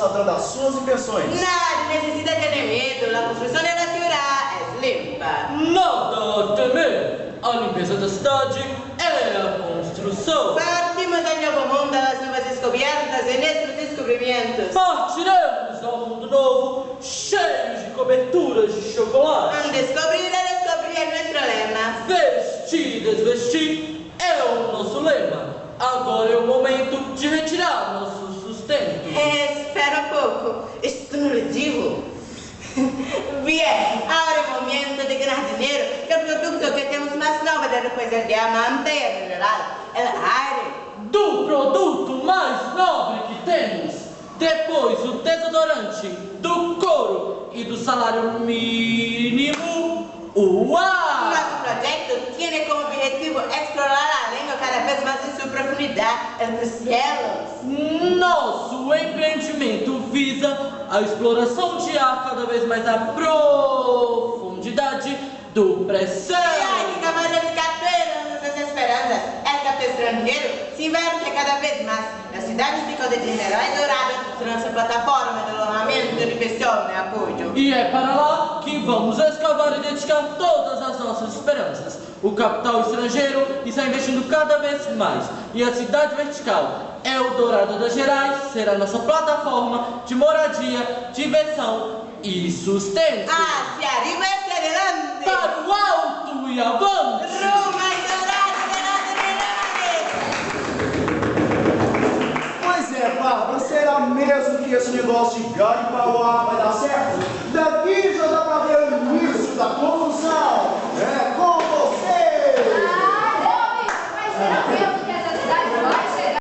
tratando das suas intenções. Nada necessita ter medo, a construção da ciudad é limpa. Nada a temer. A limpeza da cidade é a construção. Partimos ao novo mundo, às novas descobertas e nesses descobrimentos. Partiremos ao mundo novo, cheios de coberturas de chocolate. Descobrir é nosso lema. Vestir e desvestir é o nosso lema. Agora é o momento de retirar nosso sustento. Espera um pouco, isto não lhe digo. Bien, ahora es momento de ganar dinero. El producto que tenemos más noble después del diamante en general, el aire. Do produto mais nobre que temos, depois o desodorante, do couro e do salário mínimo, o ar. Nuestro proyecto tiene como objetivo explorar la lengua cada vez más en su profundidad, entre cielos. Nosso empreendimento visa a exploração de ar cada vez mais na profundidade do pré-céu. Ai, que camada de capela, nossas esperanças. El capitão estrangeiro se inverte cada vez mais. A cidade ficou de General Dourado, nossa plataforma de alojamento de pessoas de apoio. E é para lá que vamos escavar e dedicar todas as nossas esperanças. O capital estrangeiro está investindo cada vez mais. E a cidade vertical, Eldorado das Gerais, será nossa plataforma de moradia, diversão e sustento. Hacia arriba e hacia adelante. Para o alto e avante. Roma e Dourado, Pois é, Bárbara, será mesmo que esse negócio de Garipauá vai dar certo? Daqui já dá pra ver o início